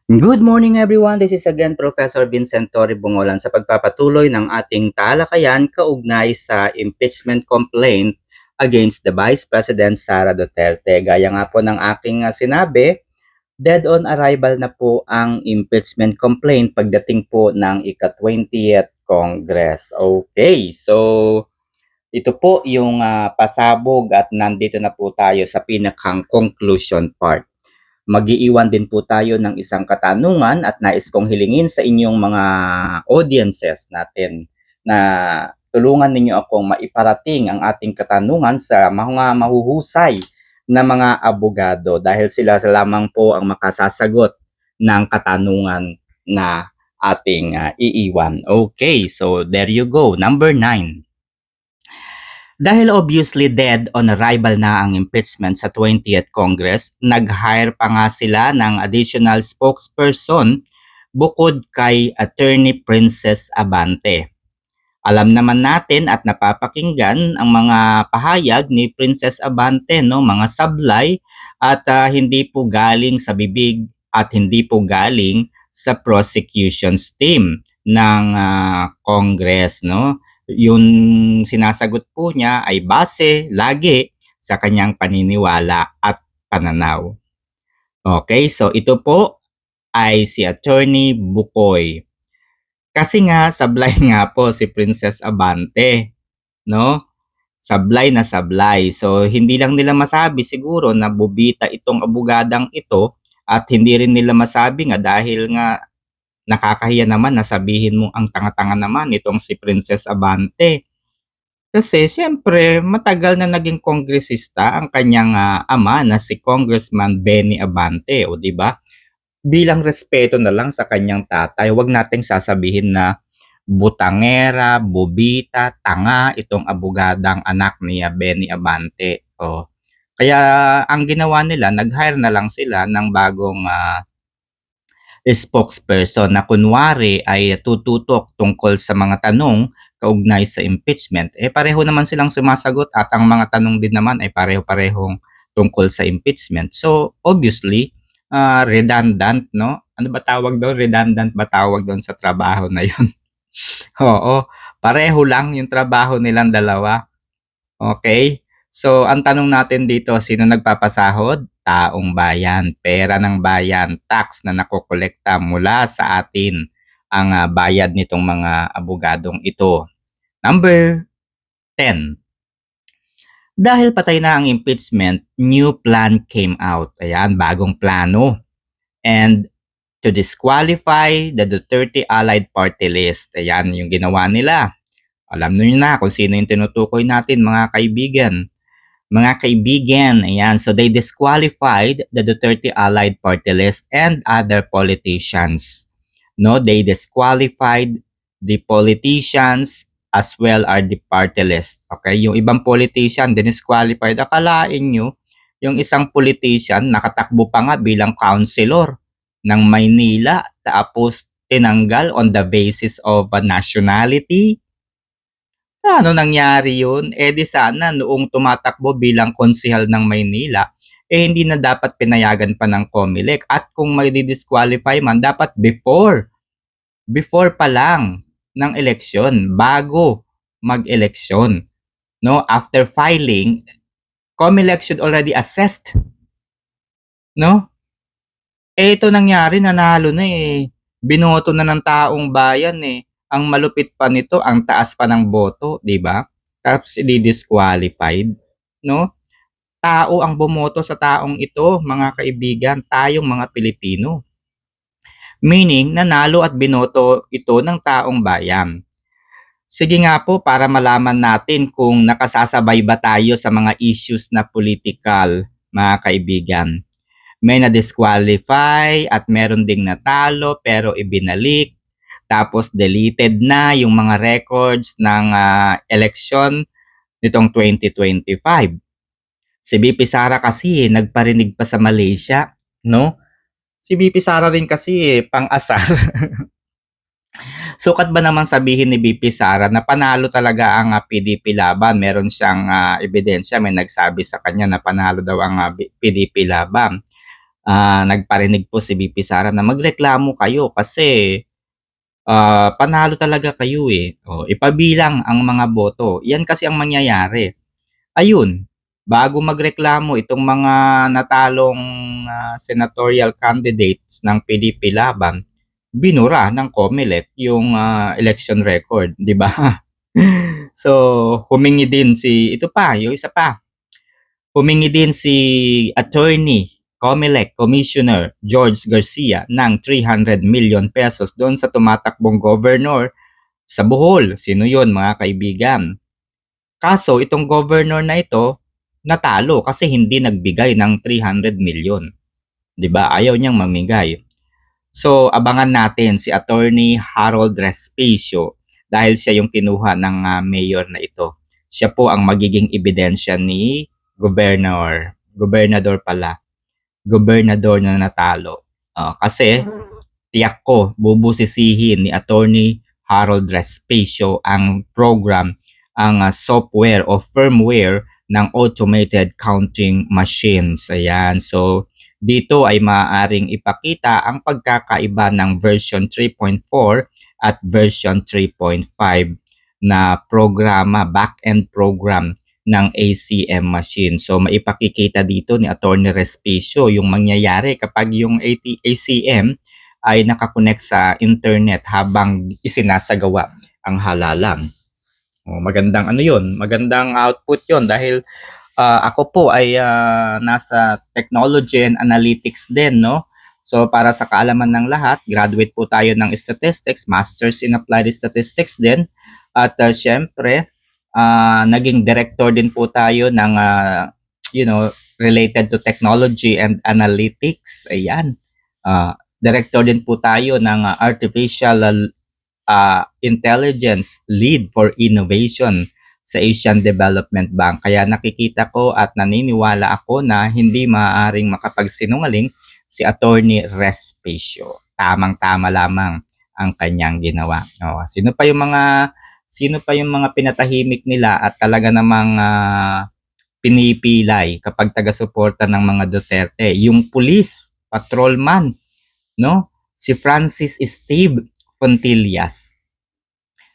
Good morning everyone. This is again Professor Vincent Torre Bungolan sa pagpapatuloy ng ating talakayan kaugnay sa impeachment complaint against the Vice President Sara Duterte. Gaya nga po ng aking sinabi, dead on arrival na po ang impeachment complaint pagdating po ng ika-20th Congress. Okay, so ito po yung pasabog at nandito na po tayo sa pinakang conclusion part. Mag-iiwan din po tayo ng isang katanungan at nais kong hilingin sa inyong mga audiences natin na tulungan ninyo akong maiparating ang ating katanungan sa mga mahuhusay na mga abogado dahil sila lamang po ang makasasagot ng katanungan na ating iiwan. Okay, so there you go. Number 9. Dahil obviously dead on arrival na ang impeachment sa 20th Congress, nag-hire pa nga sila ng additional spokesperson bukod kay Attorney Princess Abante. Alam naman natin at napapakinggan ang mga pahayag ni Princess Abante, no, mga sablay at hindi po galing sa bibig at hindi po galing sa prosecution's team ng Congress, no. Yung sinasagot po niya ay base lagi sa kanyang paniniwala at pananaw. Okay, so ito po ay si Attorney Bukoy. Kasi nga sablay nga po si Princess Abante, no? Sablay na sablay. So hindi lang nila masabi siguro na bobita itong abogadang ito at hindi rin nila masabi nga dahil nga nakakahiya naman na sabihin mo ang tanga-tanga naman itong si Princess Abante. Kasi siyempre matagal na naging kongresista ang kanyang ama na si Congressman Benny Abante, o di ba? Bilang respeto na lang sa kanyang tatay, wag nating sasabihin na butangera, bobita, tanga itong abogadang anak ni Benny Abante. O, kaya ang ginawa nila, nag-hire na lang sila ng bagong spokesperson na kunwari ay tututok tungkol sa mga tanong kaugnay sa impeachment. Eh pareho naman silang sumasagot at ang mga tanong din naman ay pareho-parehong tungkol sa impeachment. So obviously, redundant, no? Ano ba tawag doon? Redundant ba tawag doon sa trabaho na yun? Oo, pareho lang yung trabaho nilang dalawa. Okay? So, ang tanong natin dito, sino nagpapasahod? Taong bayan, pera ng bayan, tax na nakokolekta mula sa atin ang bayad nitong mga abogadong ito. Number 10. Dahil patay na ang impeachment, new plan came out. Ayan, bagong plano. And to disqualify the Duterte Allied Party List. Ayan yung ginawa nila. Alam niyo na kung sino yung tinutukoy natin, mga kaibigan. Mga kaibigan, ayan. So they disqualified the Duterte Allied Party List and other politicians. No, they disqualified the politicians as well as the party list. Okay, yung ibang politician disqualified. Akalain nyo, yung isang politician nakatakbo pa nga bilang councilor ng Maynila tapos tinanggal on the basis of nationality. Paano nangyari yun? Eh di sana noong tumatakbo bilang konsehal ng Maynila, eh hindi na dapat pinayagan pa ng COMELEC. At kung may disqualify man, dapat before pa lang ng eleksyon, bago mag-eleksyon. No? After filing, COMELEC should already assessed. No? Eh ito nangyari, nanalo na eh. Binoto na ng taong bayan eh. Ang malupit pa nito, ang taas pa ng boto, di ba? Tapos i-disqualified, no? Tao ang bumoto sa taong ito, mga kaibigan, tayong mga Pilipino. Meaning, nanalo at binoto ito ng taong bayan. Sige nga po, para malaman natin kung nakasasabay ba tayo sa mga issues na political, mga kaibigan. May na-disqualify at meron ding natalo pero ibinalik. Tapos deleted na yung mga records ng election nitong 2025. Si BP Sara kasi nagparinig pa sa Malaysia, no? Si BP Sara rin kasi pang-asar. Sukat ba naman sabihin ni BP Sara na panalo talaga ang PDP laban? Meron siyang ebidensya, may nagsabi sa kanya na panalo daw ang PDP laban. nagparinig po si VP Sara na magreklamo kayo kasi panalo talaga kayo eh. O, ipabilang ang mga boto. Yan kasi ang mangyayari. Ayun, bago magreklamo itong mga natalong senatorial candidates ng PDP laban, binura ng COMELEC yung election record, di ba? So, humingi din ito pa, yung isa pa, humingi din si attorney COMELEC Commissioner George Garcia ng 300 million pesos doon sa tumatakbong governor sa Bohol. Sino yun mga kaibigan? Kaso itong governor na ito natalo kasi hindi nagbigay ng 300 million. 'Di ba? Ayaw niyang mamigay. So abangan natin si Attorney Harold Respicio dahil siya yung kinuha ng mayor na ito. Siya po ang magiging ebidensya ni gobernador pala, gobernador na natalo. Kasi tiyak ko bubusisihin ni Attorney Harold Respicio ang program, ang software o firmware ng automated counting machines. Ayan. So, dito ay maaaring ipakita ang pagkakaiba ng version 3.4 at version 3.5 na programa, back-end program ng ACM machine. So, maipakikita dito ni Attorney Respicio yung mangyayari kapag yung ACM ay nakakonect sa internet habang isinasagawa ang halalan. Magandang ano yun, magandang output yun dahil ako po ay nasa technology and analytics din, no? So para sa kaalaman ng lahat, graduate po tayo ng statistics, masters in applied statistics din. At syempre, naging director din po tayo ng related to technology and analytics. Ayan. Director din po tayo ng artificial intelligence lead for innovation sa Asian Development Bank. Kaya nakikita ko at naniniwala ako na hindi maaaring makapagsinungaling si Attorney Respicio. Tamang-tama lamang ang kanyang ginawa. Sino pa yung mga pinatahimik nila at talaga namang pinipilay kapag taga-suporta ng mga Duterte? Yung police, patrolman, no? Si Francis Steve Fontillas.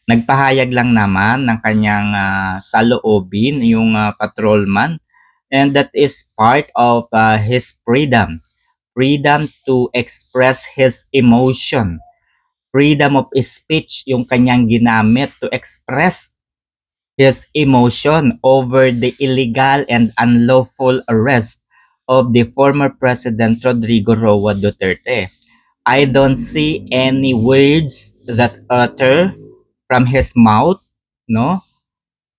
Nagpahayag lang naman ng kanyang saloobin yung patrolman, and that is part of his freedom to express his emotion, freedom of speech yung kanyang ginamit to express his emotion over the illegal and unlawful arrest of the former President Rodrigo Roa Duterte. I don't see any words that utter from his mouth, no,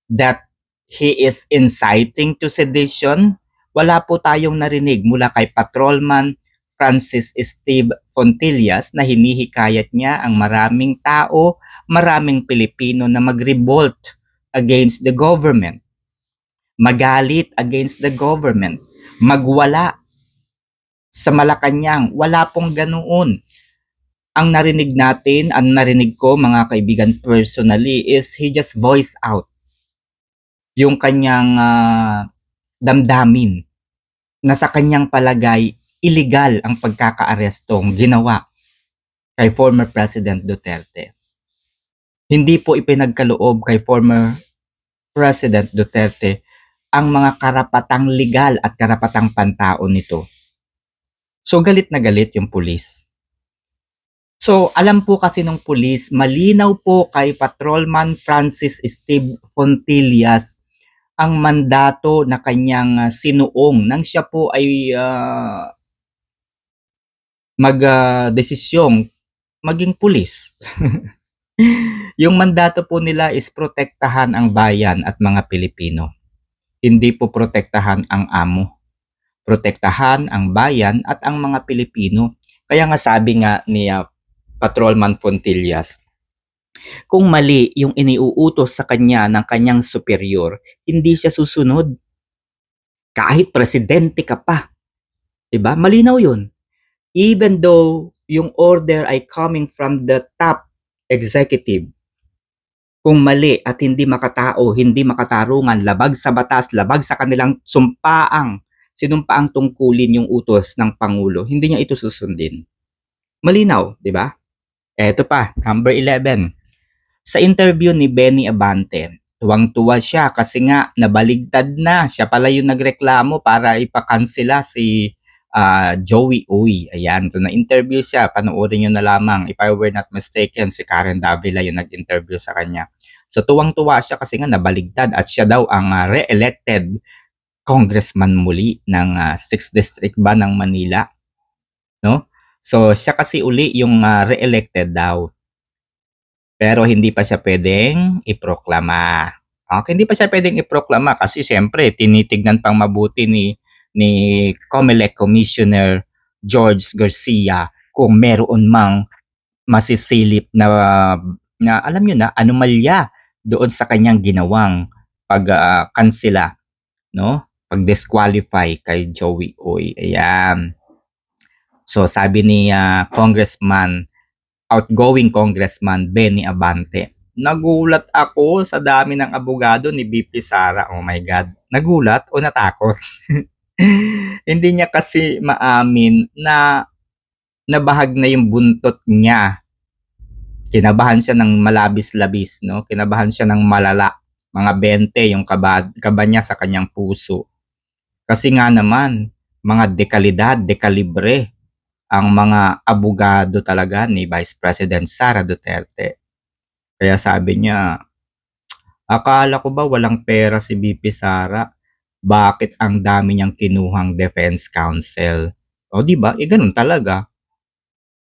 that he is inciting to sedition. Wala po tayong narinig mula kay Patrolman Francis Steve Fontillas na hinihikayat niya ang maraming tao, maraming Pilipino na mag-revolt against the government, magalit against the government, magwala sa Malacanang. Wala pong ganoon. Ang narinig natin, ang narinig ko mga kaibigan personally is he just voiced out yung kanyang damdamin na sa kanyang palagay illegal ang pagkakaarestong ginawa kay former President Duterte. Hindi po ipinagkaloob kay former President Duterte ang mga karapatang legal at karapatang pantao nito. So galit na galit yung pulis. So alam po kasi ng pulis, malinaw po kay Patrolman Francis Steve Fontillas ang mandato na kanyang sinuong nang siya po ay mag-desisyong maging pulis. Yung mandato po nila is protektahan ang bayan at mga Pilipino. Hindi po protektahan ang amo. Protektahan ang bayan at ang mga Pilipino. Kaya nga sabi nga ni Patrolman Fontillas, kung mali yung iniuutos sa kanya ng kanyang superior, hindi siya susunod. Kahit presidente ka pa. Diba? Malinaw yun. Even though yung order ay coming from the top executive, kung mali at hindi makatao, hindi makatarungan, labag sa batas, labag sa kanilang sumpaang sinumpaang tungkulin yung utos ng Pangulo, hindi niya ito susundin. Malinaw, di ba? Eto pa, number 11. Sa interview ni Benny Abante, tuwang-tuwa siya kasi nga nabaligtad na. Siya pala yung nagreklamo para ipakansela si Joey Uy. Ayan, doon na-interview siya. Panoorin nyo na lamang. If I were not mistaken, si Karen Davila yung nag-interview sa kanya. So tuwang-tuwa siya kasi nga nabaligtad at siya daw ang re-elected congressman muli ng 6th District ba ng Manila. No? So siya kasi uli yung re-elected daw. Pero hindi pa siya pwedeng iproklama. Okay, hindi pa siya pwedeng iproklama kasi siyempre tinitignan pang mabuti ni COMELEC Commissioner George Garcia kung meron mang masisilip na alam niyo na anomalya doon sa kanyang ginawang pag-kansela, no? Pag-disqualify kay Joey Uy. Ayan. So sabi ni outgoing Congressman Benny Abante, nagulat ako sa dami ng abogado ni VP Sara. Oh my God. Nagulat o natakot? Hindi niya kasi maamin na nabahag na yung buntot niya. Kinabahan siya ng malabis-labis, no? Kinabahan siya ng malala. Mga 20 yung kaba niya sa kanyang puso. Kasi nga naman, mga dekalidad, dekalibre ang mga abogado talaga ni Vice President Sara Duterte. Kaya sabi niya, akala ko ba walang pera si VP Sara? Bakit ang dami niyang kinuhang defense counsel? O di ba? Ganun talaga.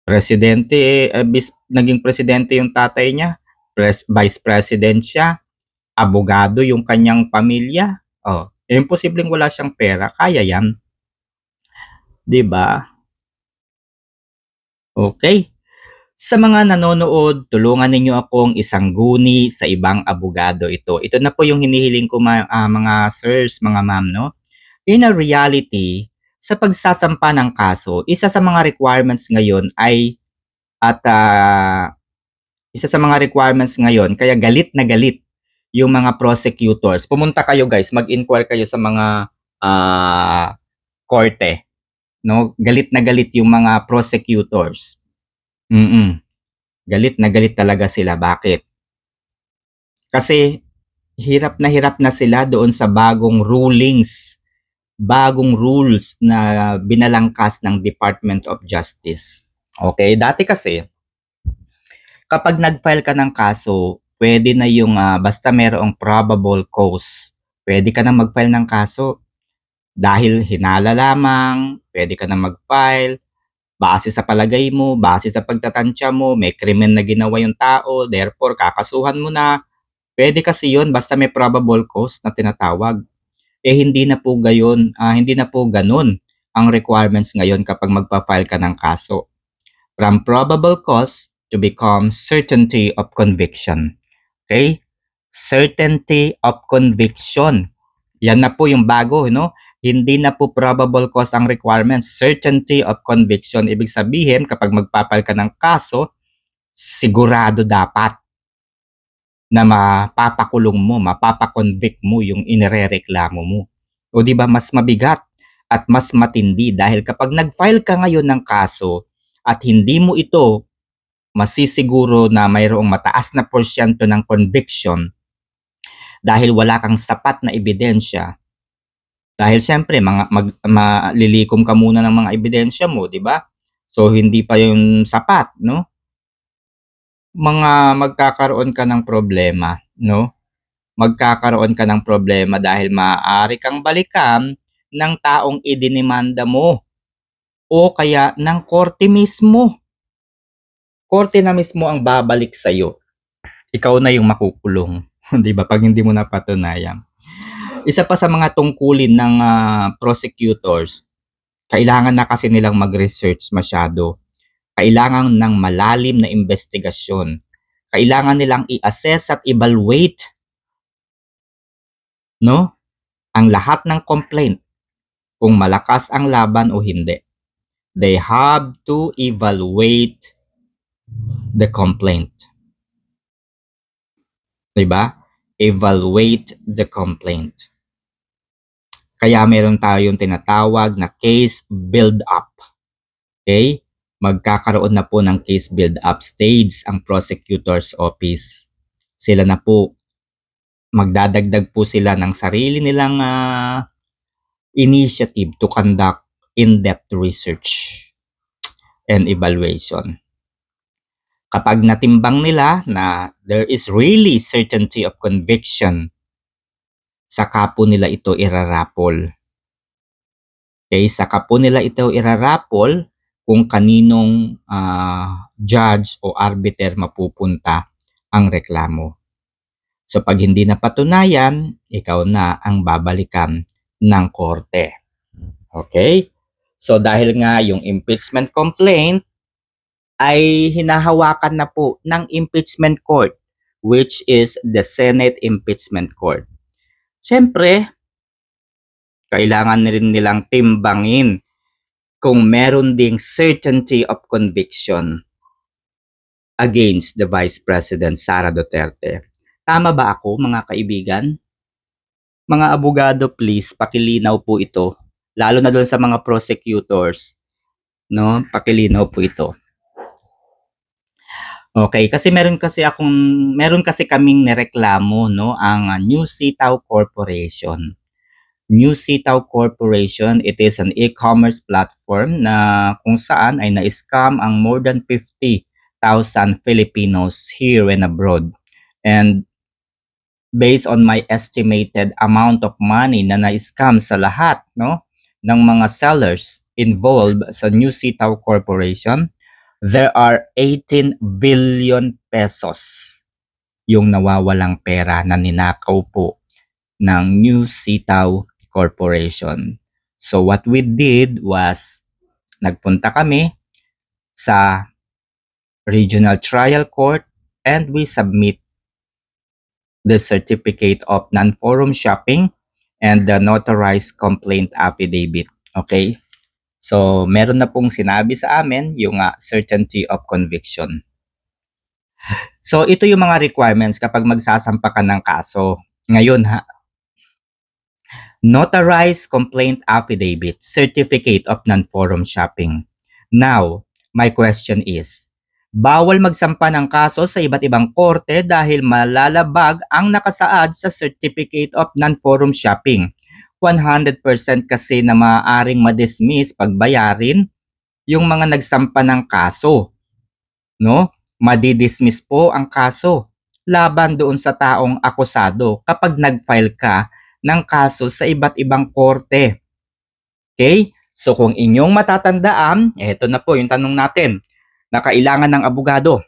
Presidente, naging presidente yung tatay niya, vice president siya, abogado yung kanyang pamilya. Imposibleng wala siyang pera, kaya yan. 'Di ba? Okay. Sa mga nanonood, tulungan ninyo akong isangguni sa ibang abogado ito. Ito na po yung hinihiling ko mga sirs, mga ma'am, no? In a reality, sa pagsasampa ng kaso, isa sa mga requirements ngayon kaya galit na galit yung mga prosecutors. Pumunta kayo guys, mag-inquire kayo sa mga korte, no? Galit na galit yung mga prosecutors. Galit na galit talaga sila. Bakit? Kasi hirap na sila doon sa bagong rules na binalangkas ng Department of Justice. Okay, dati kasi kapag nag-file ka ng kaso, pwede na yung basta merong probable cause, pwede ka na mag-file ng kaso. Dahil hinala lamang, pwede ka na mag-file. Base sa palagay mo, base sa pagtatansya mo, may krimen na ginawa yung tao, therefore kakasuhan mo na. Pwede kasi yun basta may probable cause na tinatawag. Hindi na po gayon, hindi na po ganun ang requirements ngayon kapag magpa-file ka ng kaso. From probable cause to become certainty of conviction. Okay? Certainty of conviction. Yan na po yung bago, no? Hindi na po probable cause ang requirements, certainty of conviction. Ibig sabihin, kapag magpapal ka ng kaso, sigurado dapat na mapapakulong mo, mapapakonvict mo yung inirereklamo mo. O di ba mas mabigat at mas matindi dahil kapag nag-file ka ngayon ng kaso at hindi mo ito masisiguro na mayroong mataas na porsyento ng conviction dahil wala kang sapat na ebidensya. Dahil siyempre malilikom ka muna ng mga ebidensya mo, 'di ba? So hindi pa 'yung sapat, no? Magkakaroon ka ng problema, no? Magkakaroon ka ng problema dahil maaari kang balikan ng taong idinimanda mo o kaya ng korte mismo. Korte na mismo ang babalik sa iyo. Ikaw na 'yung makukulong, 'di ba? Pag hindi mo napatunayan. Isa pa sa mga tungkulin ng prosecutors, kailangan na kasi nilang mag-research masyado. Kailangan ng malalim na investigasyon. Kailangan nilang i-assess at evaluate, no? Ang lahat ng complaint kung malakas ang laban o hindi. They have to evaluate the complaint. 'Di ba? Evaluate the complaint. Kaya meron tayong tinatawag na case build-up. Okay? Magkakaroon na po ng case build-up stage ang prosecutor's office. Sila na po, magdadagdag po sila ng sarili nilang initiative to conduct in-depth research and evaluation. Kapag natimbang nila na there is really certainty of conviction, saka po nila ito irarapol. Okay, saka po nila ito irarapol kung kaninong judge o arbiter mapupunta ang reklamo. So pag hindi napatunayan, ikaw na ang babalikan ng korte. Okay? So dahil nga yung impeachment complaint ay hinahawakan na po ng impeachment court, which is the Senate Impeachment Court. Siyempre, kailangan rin nilang timbangin kung meron ding certainty of conviction against the Vice President Sara Duterte. Tama ba ako, mga kaibigan? Mga abogado, please, pakilinaw po ito. Lalo na doon sa mga prosecutors, no? Pakilinaw po ito. Okay, kasi meron kasi kaming nireklamo, no, ang New Sitaw Corporation. New Sitaw Corporation, it is an e-commerce platform na kung saan ay na-scam ang more than 50,000 Filipinos here and abroad. And based on my estimated amount of money na na-scam sa lahat, no, ng mga sellers involved sa New Sitaw Corporation, there are 18 billion pesos yung nawawalang pera na ninakaw po ng New Sitaw Corporation. So what we did was nagpunta kami sa Regional Trial Court and we submit the certificate of non-forum shopping and the notarized complaint affidavit. Okay? So, meron na pong sinabi sa amin yung certainty of conviction. So, ito yung mga requirements kapag magsasampa ka ng kaso. Ngayon notarized complaint affidavit, certificate of non-forum shopping. Now, my question is, bawal magsampa ng kaso sa iba't ibang korte dahil malalabag ang nakasaad sa certificate of non-forum shopping. 100% kasi na maaaring ma-dismiss pagbayarin yung mga nagsampa ng kaso, no? Madidismiss po ang kaso laban doon sa taong akusado kapag nag-file ka ng kaso sa iba't ibang korte. Okay? So kung inyong matatandaan, eto na po yung tanong natin na kailangan ng abogado.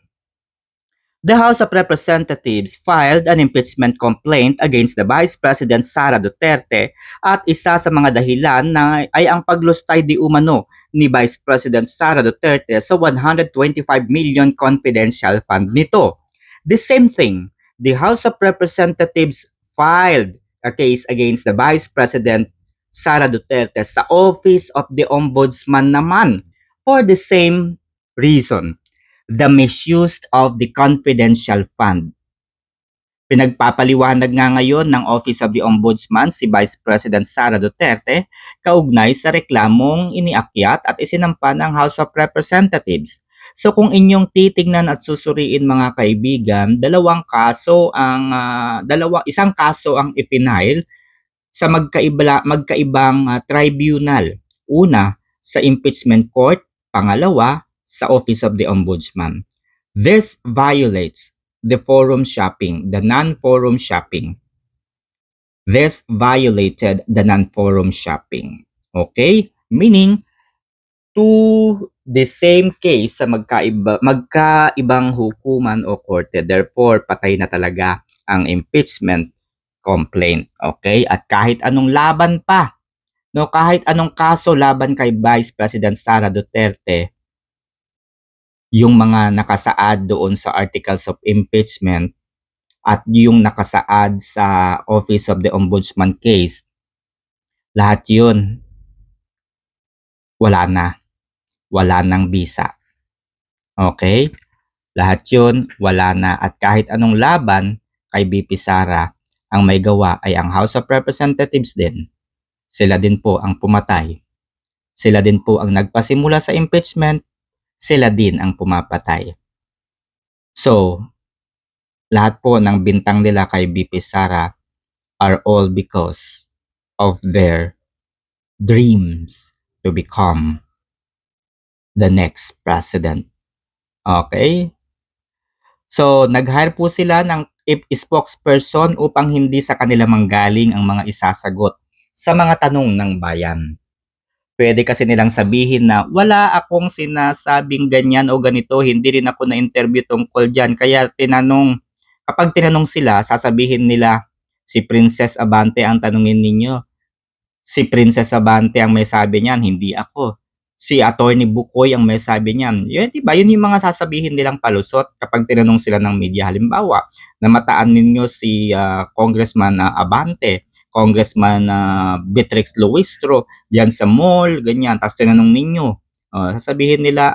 The House of Representatives filed an impeachment complaint against the Vice President Sara Duterte at isa sa mga dahilan na ay ang paglustay di umano ni Vice President Sara Duterte sa 125 million confidential fund nito. The same thing, the House of Representatives filed a case against the Vice President Sara Duterte sa Office of the Ombudsman naman for the same reason. The misuse of the confidential fund. Pinagpapaliwanag nga ngayon ng Office of the Ombudsman si Vice President Sara Duterte kaugnay sa reklamong iniakyat at isinampa ng House of Representatives. So kung inyong titignan at susuriin mga kaibigan, isang kaso ang ipinail sa magkaibang tribunal. Una, sa impeachment court, pangalawa, sa Office of the Ombudsman. This violates the forum shopping, the non-forum shopping. This violated the non-forum shopping. Okay? Meaning, to the same case sa magkaibang hukuman o korte. Therefore, patay na talaga ang impeachment complaint. Okay? At kahit anong laban pa, no, kahit anong kaso laban kay Vice President Sara Duterte, yung mga nakasaad doon sa articles of impeachment at yung nakasaad sa Office of the Ombudsman case, lahat yun wala nang bisa. Okay? Lahat yun wala na, at kahit anong laban kay VP Sara, ang may gawa ay ang House of Representatives din. sila din po ang pumatay. Sila din po ang nagpasimula sa impeachment, sila din ang pumapatay. So, lahat po ng bintang nila kay BP Sara are all because of their dreams to become the next president. Okay? So, nag-hire po sila ng spokesperson upang hindi sa kanila manggaling ang mga isasagot sa mga tanong ng bayan. Pwede kasi nilang sabihin na wala akong sinasabing ganyan o ganito, hindi rin ako na-interview tungkol dyan. Kaya kapag tinanong sila, sasabihin nila, si Princess Abante ang tanungin ninyo. Si Princess Abante ang may sabi niyan, hindi ako. Si Attorney Bukoy ang may sabi niyan. Yun, diba? Yun yung mga sasabihin nilang palusot kapag tinanong sila ng media. Halimbawa, namataan ninyo si Congressman Abante, Congressman Beatrix Luistro, diyan sa mall, ganyan. Tapos tinanong ninyo, sasabihin nila,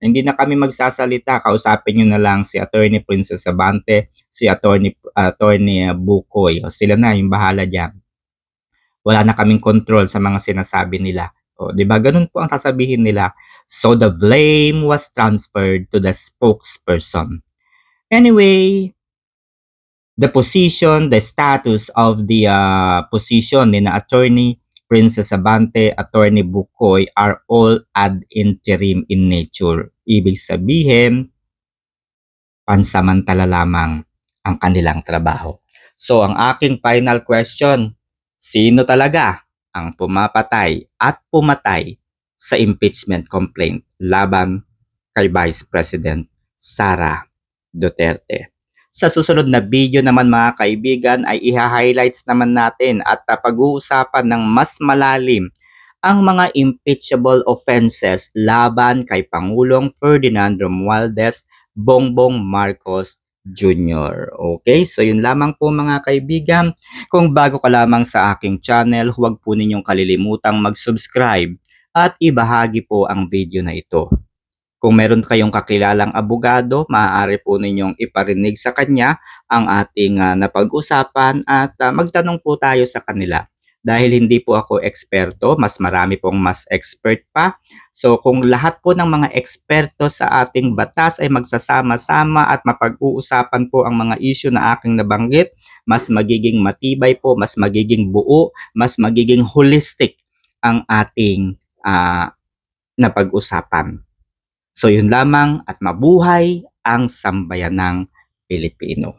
hindi na kami magsasalita, kausapin nyo na lang si Attorney Princess Abante, si Attorney Bukoy. Sila na yung bahala diyan. Wala na kaming control sa mga sinasabi nila. O, 'di ba? Ganun po ang sasabihin nila. So the blame was transferred to the spokesperson. Anyway, the status of the position ni na Attorney Princess Abante, Attorney Bukoy are all ad interim in nature. Ibig sabihin, pansamantala lamang ang kanilang trabaho. So ang aking final question, sino talaga ang pumapatay at pumatay sa impeachment complaint laban kay Vice President Sara Duterte? Sa susunod na video naman mga kaibigan ay iha-highlights naman natin at pag-uusapan ng mas malalim ang mga impeachable offenses laban kay Pangulong Ferdinand Romualdez Bongbong Marcos Jr. Okay, so yun lamang po mga kaibigan. Kung bago ka lamang sa aking channel, huwag po ninyong kalilimutang mag-subscribe at ibahagi po ang video na ito. Kung meron kayong kakilalang abogado, maaari po ninyong iparinig sa kanya ang ating napag-usapan at magtanong po tayo sa kanila. Dahil hindi po ako eksperto, mas marami pong mas expert pa. So kung lahat po ng mga eksperto sa ating batas ay magsasama-sama at mapag-uusapan po ang mga issue na aking nabanggit, mas magiging matibay po, mas magiging buo, mas magiging holistic ang ating napag-usapan. So yun lamang at mabuhay ang sambayanang Pilipino.